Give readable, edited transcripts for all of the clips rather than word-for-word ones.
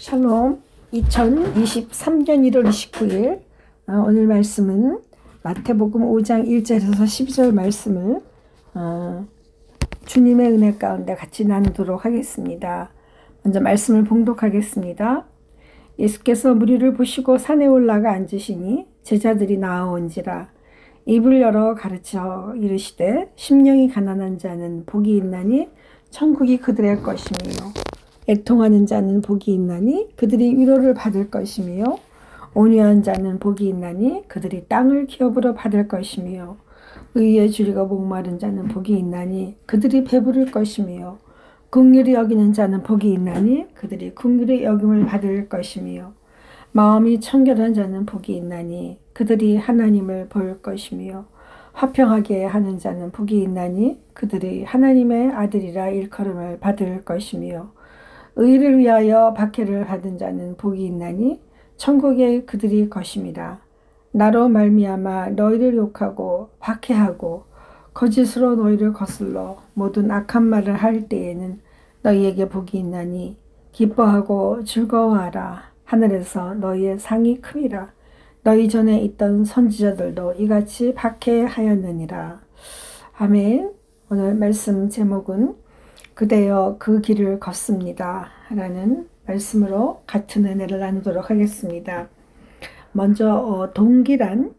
샬롬. 2023년 1월 29일 오늘 말씀은 마태복음 5장 1절에서 12절 말씀을 주님의 은혜 가운데 같이 나누도록 하겠습니다. 먼저 말씀을 봉독하겠습니다. 예수께서 무리를 보시고 산에 올라가 앉으시니 제자들이 나아온지라. 입을 열어 가르쳐 이르시되 심령이 가난한 자는 복이 있나니 천국이 그들의 것이며 애통하는 자는 복이 있나니 그들이 위로를 받을 것이며 온유한 자는 복이 있나니 그들이 땅을 기업으로 받을 것이며 의에 줄이고 목마른 자는 복이 있나니 그들이 배부를 것이며 긍휼히 여기는 자는 복이 있나니 그들이 긍휼히 여김을 받을 것이며 마음이 청결한 자는 복이 있나니 그들이 하나님을 볼 것이며 화평하게 하는 자는 복이 있나니 그들이 하나님의 아들이라 일컬음을 받을 것이며 의를 위하여 박해를 받은 자는 복이 있나니 천국에 그들이 것임이라. 나로 말미암아 너희를 욕하고 박해하고 거짓으로 너희를 거슬러 모든 악한 말을 할 때에는 너희에게 복이 있나니 기뻐하고 즐거워하라. 하늘에서 너희의 상이 큼이라. 너희 전에 있던 선지자들도 이같이 박해하였느니라. 아멘. 오늘 말씀 제목은 그대여 그 길을 걷습니다 라는 말씀으로 같은 은혜를 나누도록 하겠습니다. 먼저 동기란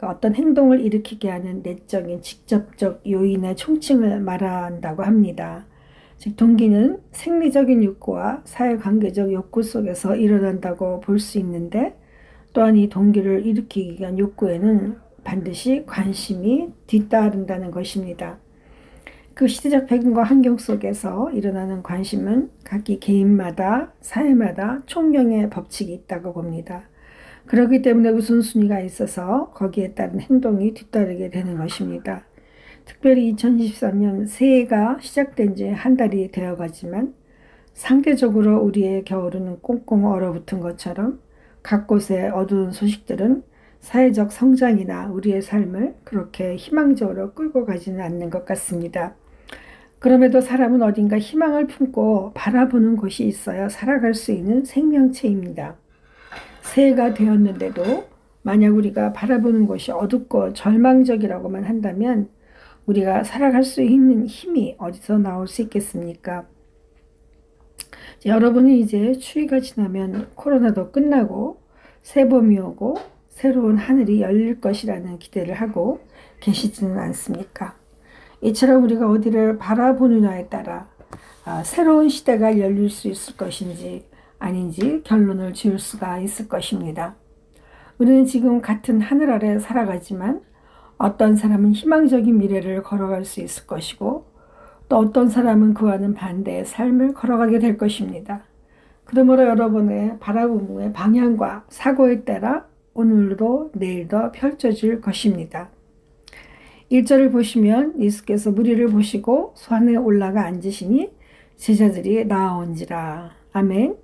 어떤 행동을 일으키게 하는 내적인 직접적 요인의 총칭을 말한다고 합니다. 즉 동기는 생리적인 욕구와 사회관계적 욕구 속에서 일어난다고 볼 수 있는데, 또한 이 동기를 일으키기 위한 욕구에는 반드시 관심이 뒤따른다는 것입니다. 그 시대적 배경과 환경 속에서 일어나는 관심은 각기 개인마다 사회마다 총명의 법칙이 있다고 봅니다. 그렇기 때문에 우선순위가 있어서 거기에 따른 행동이 뒤따르게 되는 것입니다. 특별히 2023년 새해가 시작된 지 한 달이 되어가지만 상대적으로 우리의 겨울은 꽁꽁 얼어붙은 것처럼 각 곳의 어두운 소식들은 사회적 성장이나 우리의 삶을 그렇게 희망적으로 끌고 가지는 않는 것 같습니다. 그럼에도 사람은 어딘가 희망을 품고 바라보는 곳이 있어야 살아갈 수 있는 생명체입니다. 새해가 되었는데도 만약 우리가 바라보는 곳이 어둡고 절망적이라고만 한다면 우리가 살아갈 수 있는 힘이 어디서 나올 수 있겠습니까? 여러분은 이제 추위가 지나면 코로나도 끝나고 새봄이 오고 새로운 하늘이 열릴 것이라는 기대를 하고 계시지는 않습니까? 이처럼 우리가 어디를 바라보느냐에 따라 새로운 시대가 열릴 수 있을 것인지 아닌지 결론을 지을 수가 있을 것입니다. 우리는 지금 같은 하늘 아래 살아가지만 어떤 사람은 희망적인 미래를 걸어갈 수 있을 것이고 또 어떤 사람은 그와는 반대의 삶을 걸어가게 될 것입니다. 그러므로 여러분의 바라봄의 방향과 사고에 따라 오늘도 내일도 펼쳐질 것입니다. 1절을 보시면 예수께서 무리를 보시고 산에 올라가 앉으시니 제자들이 나아온지라. 아멘.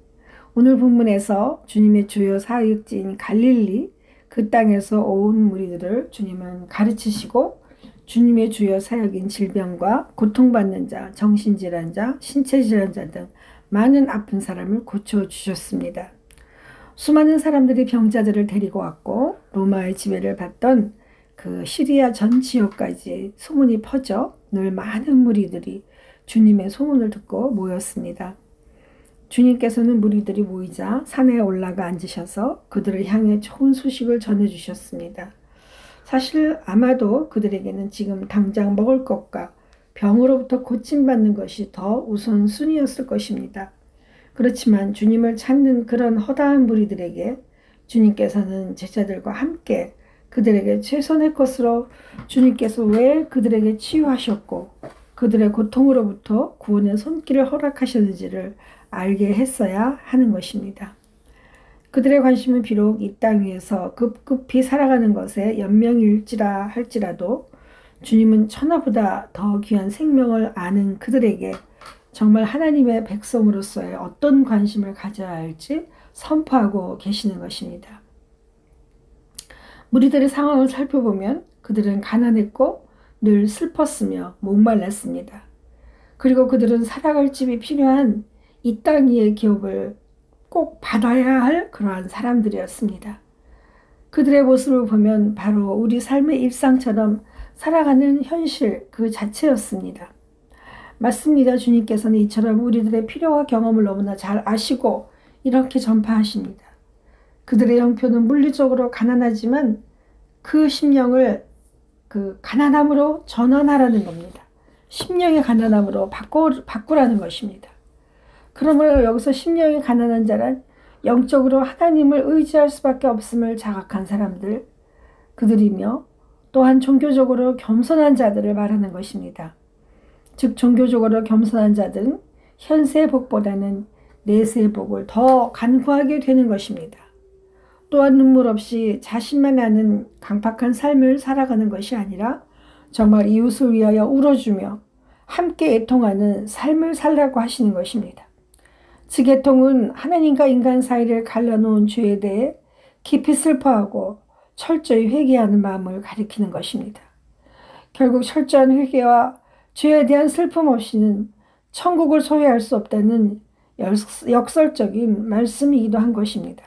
오늘 본문에서 주님의 주요 사역지인 갈릴리 그 땅에서 온 무리들을 주님은 가르치시고 주님의 주요 사역인 질병과 고통받는 자, 정신질환자, 신체질환자 등 많은 아픈 사람을 고쳐주셨습니다. 수많은 사람들이 병자들을 데리고 왔고 로마의 지배를 받던 그 시리아 전 지역까지 소문이 퍼져 늘 많은 무리들이 주님의 소문을 듣고 모였습니다. 주님께서는 무리들이 모이자 산에 올라가 앉으셔서 그들을 향해 좋은 소식을 전해주셨습니다. 사실 아마도 그들에게는 지금 당장 먹을 것과 병으로부터 고침받는 것이 더 우선순위였을 것입니다. 그렇지만 주님을 찾는 그런 허다한 무리들에게 주님께서는 제자들과 함께 그들에게 최선의 것으로 주님께서 왜 그들에게 치유하셨고 그들의 고통으로부터 구원의 손길을 허락하셨는지를 알게 했어야 하는 것입니다. 그들의 관심은 비록 이 땅 위에서 급급히 살아가는 것에 연명일지라 할지라도 주님은 천하보다 더 귀한 생명을 아는 그들에게 정말 하나님의 백성으로서의 어떤 관심을 가져야 할지 선포하고 계시는 것입니다. 무리들의 상황을 살펴보면 그들은 가난했고 늘 슬펐으며 목말랐습니다. 그리고 그들은 살아갈 집이 필요한 이 땅 위의 기업을 꼭 받아야 할 그러한 사람들이었습니다. 그들의 모습을 보면 바로 우리 삶의 일상처럼 살아가는 현실 그 자체였습니다. 맞습니다. 주님께서는 이처럼 우리들의 필요와 경험을 너무나 잘 아시고 이렇게 전파하십니다. 그들의 형편은 물리적으로 가난하지만 그 심령을 그 가난함으로 전환하라는 겁니다. 심령의 가난함으로 바꾸라는 것입니다. 그러므로 여기서 심령이 가난한 자란 영적으로 하나님을 의지할 수밖에 없음을 자각한 사람들, 그들이며 또한 종교적으로 겸손한 자들을 말하는 것입니다. 즉 종교적으로 겸손한 자들은 현세의 복보다는 내세의 복을 더 간구하게 되는 것입니다. 또한 눈물 없이 자신만 아는 강팍한 삶을 살아가는 것이 아니라 정말 이웃을 위하여 울어주며 함께 애통하는 삶을 살라고 하시는 것입니다. 즉 애통은 하나님과 인간 사이를 갈라놓은 죄에 대해 깊이 슬퍼하고 철저히 회개하는 마음을 가리키는 것입니다. 결국 철저한 회개와 죄에 대한 슬픔 없이는 천국을 소유할 수 없다는 역설적인 말씀이기도 한 것입니다.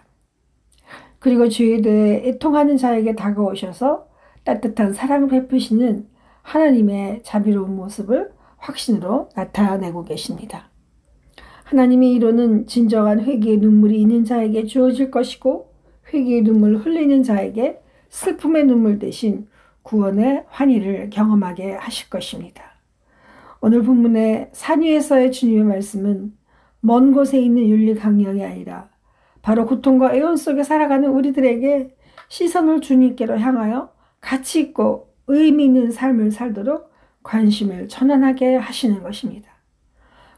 그리고 죄에 대해 애통하는 자에게 다가오셔서 따뜻한 사랑을 베푸시는 하나님의 자비로운 모습을 확신으로 나타내고 계십니다. 하나님의 이로는 진정한 회개의 눈물이 있는 자에게 주어질 것이고 회개의 눈물을 흘리는 자에게 슬픔의 눈물 대신 구원의 환희를 경험하게 하실 것입니다. 오늘 본문의 산 위에서의 주님의 말씀은 먼 곳에 있는 윤리 강령이 아니라 바로 고통과 애원 속에 살아가는 우리들에게 시선을 주님께로 향하여 가치 있고 의미 있는 삶을 살도록 관심을 전환하게 하시는 것입니다.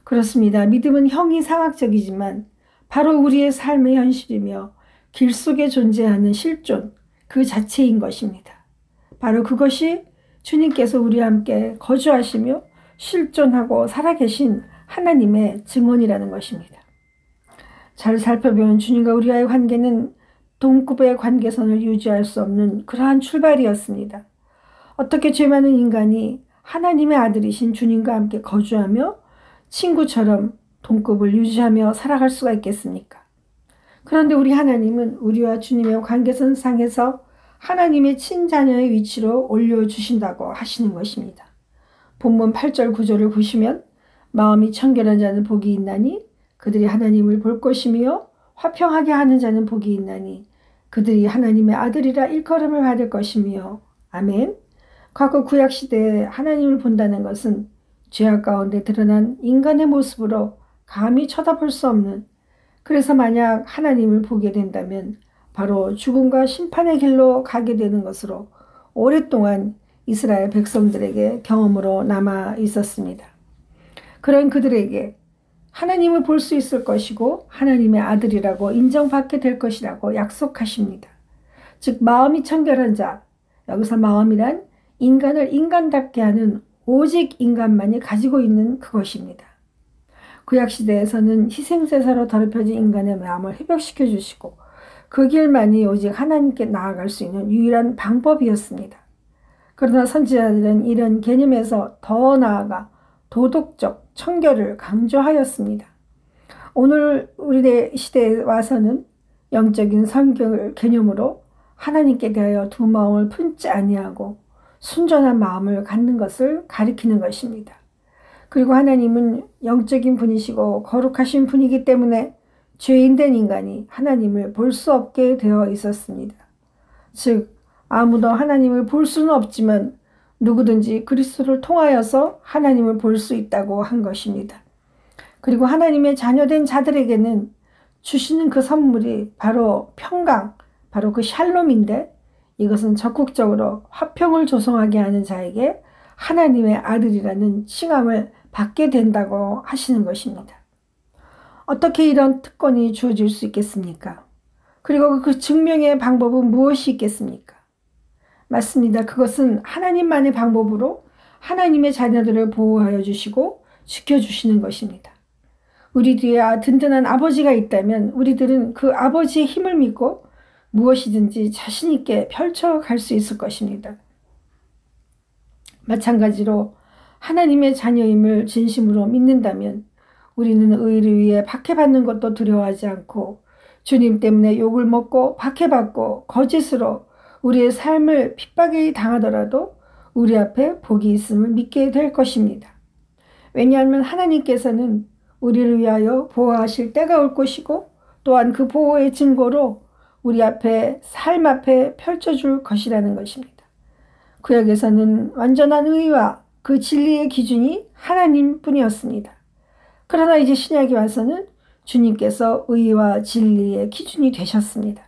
그렇습니다. 믿음은 형이상학적이지만 바로 우리의 삶의 현실이며 길 속에 존재하는 실존 그 자체인 것입니다. 바로 그것이 주님께서 우리와 함께 거주하시며 실존하고 살아계신 하나님의 증언이라는 것입니다. 잘 살펴보면 주님과 우리와의 관계는 동급의 관계선을 유지할 수 없는 그러한 출발이었습니다. 어떻게 죄 많은 인간이 하나님의 아들이신 주님과 함께 거주하며 친구처럼 동급을 유지하며 살아갈 수가 있겠습니까? 그런데 우리 하나님은 우리와 주님의 관계선 상에서 하나님의 친자녀의 위치로 올려주신다고 하시는 것입니다. 본문 8절 9절을 보시면 마음이 청결한 자는 복이 있나니 그들이 하나님을 볼 것이며 화평하게 하는 자는 복이 있나니 그들이 하나님의 아들이라 일컬음을 받을 것이며 아멘. 과거 구약시대에 하나님을 본다는 것은 죄악 가운데 드러난 인간의 모습으로 감히 쳐다볼 수 없는, 그래서 만약 하나님을 보게 된다면 바로 죽음과 심판의 길로 가게 되는 것으로 오랫동안 이스라엘 백성들에게 경험으로 남아 있었습니다. 그런 그들에게 하나님을 볼 수 있을 것이고 하나님의 아들이라고 인정받게 될 것이라고 약속하십니다. 즉 마음이 청결한 자, 여기서 마음이란 인간을 인간답게 하는 오직 인간만이 가지고 있는 그것입니다. 구약시대에서는 희생제사로 더럽혀진 인간의 마음을 회복시켜 주시고 그 길만이 오직 하나님께 나아갈 수 있는 유일한 방법이었습니다. 그러나 선지자들은 이런 개념에서 더 나아가 도덕적 청결을 강조하였습니다. 오늘 우리 시대에 와서는 영적인 성결 개념으로 하나님께 대하여 두 마음을 품지 아니하고 순전한 마음을 갖는 것을 가리키는 것입니다. 그리고 하나님은 영적인 분이시고 거룩하신 분이기 때문에 죄인된 인간이 하나님을 볼 수 없게 되어 있었습니다. 즉 아무도 하나님을 볼 수는 없지만 누구든지 그리스도를 통하여서 하나님을 볼 수 있다고 한 것입니다. 그리고 하나님의 자녀된 자들에게는 주시는 그 선물이 바로 평강, 바로 그 샬롬인데 이것은 적극적으로 화평을 조성하게 하는 자에게 하나님의 아들이라는 칭함을 받게 된다고 하시는 것입니다. 어떻게 이런 특권이 주어질 수 있겠습니까? 그리고 그 증명의 방법은 무엇이 있겠습니까? 맞습니다. 그것은 하나님만의 방법으로 하나님의 자녀들을 보호하여 주시고 지켜주시는 것입니다. 우리 뒤에 든든한 아버지가 있다면 우리들은 그 아버지의 힘을 믿고 무엇이든지 자신 있게 펼쳐갈 수 있을 것입니다. 마찬가지로 하나님의 자녀임을 진심으로 믿는다면 우리는 의를 위해 박해받는 것도 두려워하지 않고 주님 때문에 욕을 먹고 박해받고 거짓으로 우리의 삶을 핍박이 당하더라도 우리 앞에 복이 있음을 믿게 될 것입니다. 왜냐하면 하나님께서는 우리를 위하여 보호하실 때가 올 것이고 또한 그 보호의 증거로 우리 앞에 삶 앞에 펼쳐줄 것이라는 것입니다. 구약에서는 완전한 의와 그 진리의 기준이 하나님뿐이었습니다. 그러나 이제 신약에 와서는 주님께서 의와 진리의 기준이 되셨습니다.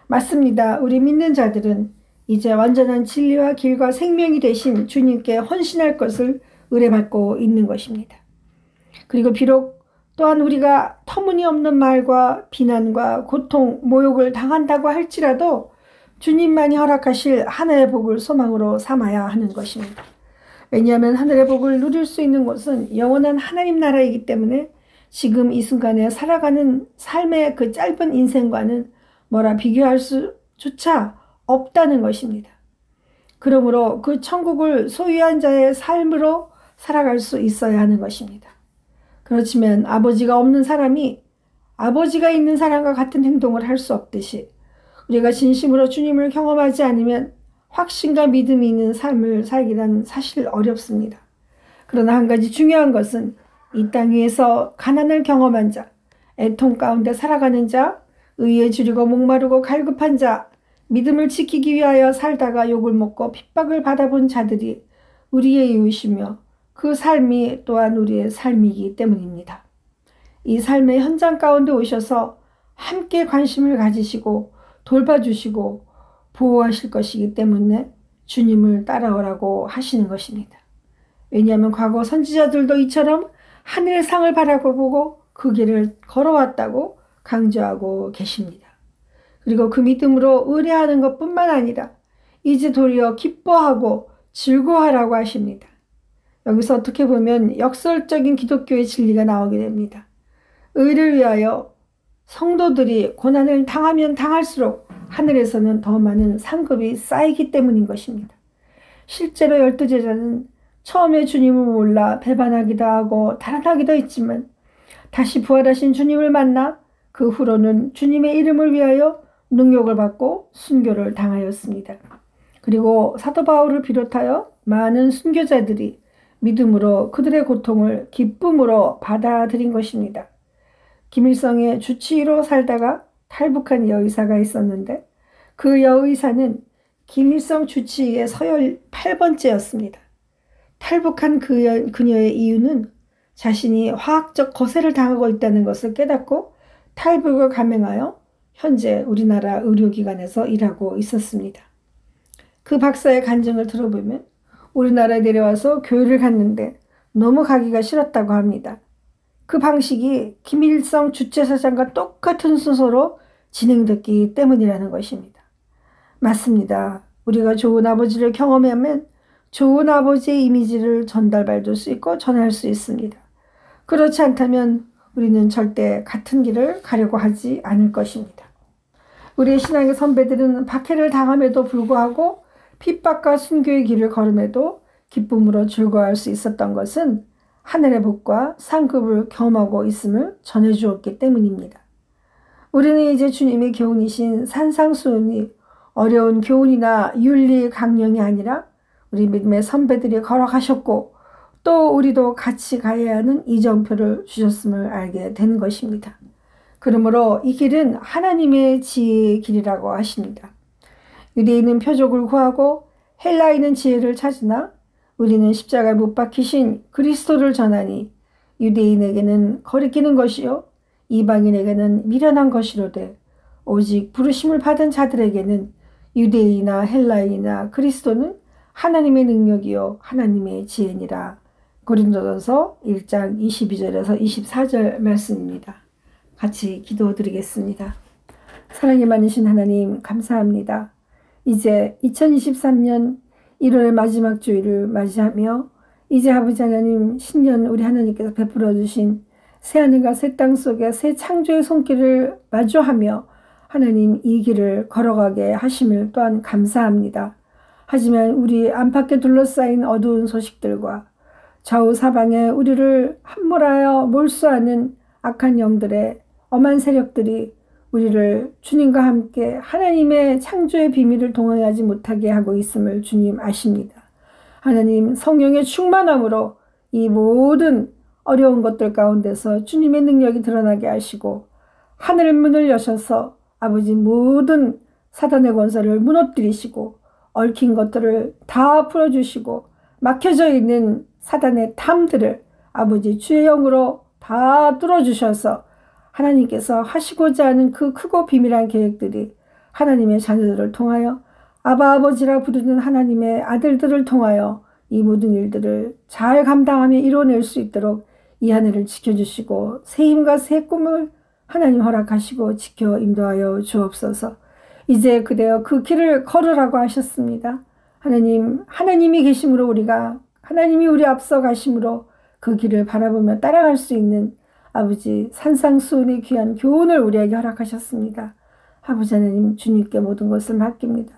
맞습니다. 우리 믿는 자들은 이제 완전한 진리와 길과 생명이 되신 주님께 헌신할 것을 의뢰받고 있는 것입니다. 그리고 비록 또한 우리가 터무니없는 말과 비난과 고통, 모욕을 당한다고 할지라도 주님만이 허락하실 하늘의 복을 소망으로 삼아야 하는 것입니다. 왜냐하면 하늘의 복을 누릴 수 있는 곳은 영원한 하나님 나라이기 때문에 지금 이 순간에 살아가는 삶의 그 짧은 인생과는 뭐라 비교할 수조차 없다는 것입니다. 그러므로 그 천국을 소유한 자의 삶으로 살아갈 수 있어야 하는 것입니다. 그렇지만 아버지가 없는 사람이 아버지가 있는 사람과 같은 행동을 할 수 없듯이 우리가 진심으로 주님을 경험하지 않으면 확신과 믿음이 있는 삶을 살기란 사실 어렵습니다. 그러나 한 가지 중요한 것은 이 땅 위에서 가난을 경험한 자, 애통 가운데 살아가는 자, 의에 주리고 목마르고 갈급한 자, 믿음을 지키기 위하여 살다가 욕을 먹고 핍박을 받아본 자들이 우리의 이웃이며 그 삶이 또한 우리의 삶이기 때문입니다. 이 삶의 현장 가운데 오셔서 함께 관심을 가지시고 돌봐주시고 보호하실 것이기 때문에 주님을 따라오라고 하시는 것입니다. 왜냐하면 과거 선지자들도 이처럼 하늘의 상을 바라보고 그 길을 걸어왔다고 강조하고 계십니다. 그리고 그 믿음으로 의뢰하는 것뿐만 아니라 이제 도리어 기뻐하고 즐거워하라고 하십니다. 여기서 어떻게 보면 역설적인 기독교의 진리가 나오게 됩니다. 의를 위하여 성도들이 고난을 당하면 당할수록 하늘에서는 더 많은 상급이 쌓이기 때문인 것입니다. 실제로 12제자는 처음에 주님을 몰라 배반하기도 하고 달아나기도 했지만 다시 부활하신 주님을 만나 그 후로는 주님의 이름을 위하여 능욕을 받고 순교를 당하였습니다. 그리고 사도 바울을 비롯하여 많은 순교자들이 믿음으로 그들의 고통을 기쁨으로 받아들인 것입니다. 김일성의 주치의로 살다가 탈북한 여의사가 있었는데 그 여의사는 김일성 주치의의 서열 8번째였습니다. 탈북한 그녀의 이유는 자신이 화학적 거세를 당하고 있다는 것을 깨닫고 탈북을 감행하여 현재 우리나라 의료기관에서 일하고 있었습니다. 그 박사의 간증을 들어보면 우리나라에 내려와서 교회를 갔는데 너무 가기가 싫었다고 합니다. 그 방식이 김일성 주체사장과 똑같은 순서로 진행됐기 때문이라는 것입니다. 맞습니다. 우리가 좋은 아버지를 경험하면 좋은 아버지의 이미지를 전달받을 수 있고 전할 수 있습니다. 그렇지 않다면 우리는 절대 같은 길을 가려고 하지 않을 것입니다. 우리의 신앙의 선배들은 박해를 당함에도 불구하고 핍박과 순교의 길을 걸음에도 기쁨으로 즐거워할 수 있었던 것은 하늘의 복과 상급을 경험하고 있음을 전해주었기 때문입니다. 우리는 이제 주님의 교훈이신 산상수훈이 어려운 교훈이나 윤리 강령이 아니라 우리 믿음의 선배들이 걸어가셨고 또 우리도 같이 가야 하는 이정표를 주셨음을 알게 된 것입니다. 그러므로 이 길은 하나님의 지혜의 길이라고 하십니다. 유대인은 표적을 구하고 헬라인은 지혜를 찾으나 우리는 십자가에 못 박히신 그리스도를 전하니 유대인에게는 거리끼는 것이요 이방인에게는 미련한 것이로되 오직 부르심을 받은 자들에게는 유대인이나 헬라인이나 그리스도는 하나님의 능력이요 하나님의 지혜니라. 고린도전서 1장 22절에서 24절 말씀입니다. 같이 기도드리겠습니다. 사랑이 많으신 하나님 감사합니다. 이제 2023년 1월의 마지막 주일을 맞이하며 이제 아버지 하나님 신년 우리 하나님께서 베풀어 주신 새하늘과 새 땅 속에 새 창조의 손길을 마주하며 하나님 이 길을 걸어가게 하심을 또한 감사합니다. 하지만 우리 안팎에 둘러싸인 어두운 소식들과 좌우 사방에 우리를 함몰하여 몰수하는 악한 영들의 엄한 세력들이 우리를 주님과 함께 하나님의 창조의 비밀을 동행하지 못하게 하고 있음을 주님 아십니다. 하나님 성령의 충만함으로 이 모든 어려운 것들 가운데서 주님의 능력이 드러나게 하시고 하늘 문을 여셔서 아버지 모든 사단의 권세를 무너뜨리시고 얽힌 것들을 다 풀어주시고 막혀져 있는 사단의 탐들을 아버지 주의 영으로 다 뚫어주셔서 하나님께서 하시고자 하는 그 크고 비밀한 계획들이 하나님의 자녀들을 통하여 아바 아버지라 부르는 하나님의 아들들을 통하여 이 모든 일들을 잘 감당하며 이뤄낼 수 있도록 이 하늘을 지켜주시고 새 힘과 새 꿈을 하나님 허락하시고 지켜 인도하여 주옵소서. 이제 그대여 그 길을 걸으라고 하셨습니다. 하나님, 하나님이 계심으로 우리가 하나님이 우리 앞서 가심으로 그 길을 바라보며 따라갈 수 있는 아버지 산상수훈의 귀한 교훈을 우리에게 허락하셨습니다. 아버지 하나님, 주님께 모든 것을 맡깁니다.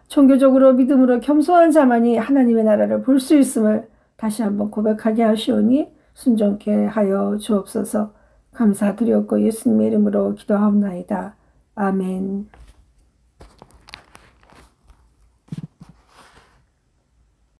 종교적으로 믿음으로 겸손한 자만이 하나님의 나라를 볼 수 있음을 다시 한번 고백하게 하시오니 순종케 하여 주옵소서. 감사드렸고 예수님의 이름으로 기도하옵나이다. 아멘.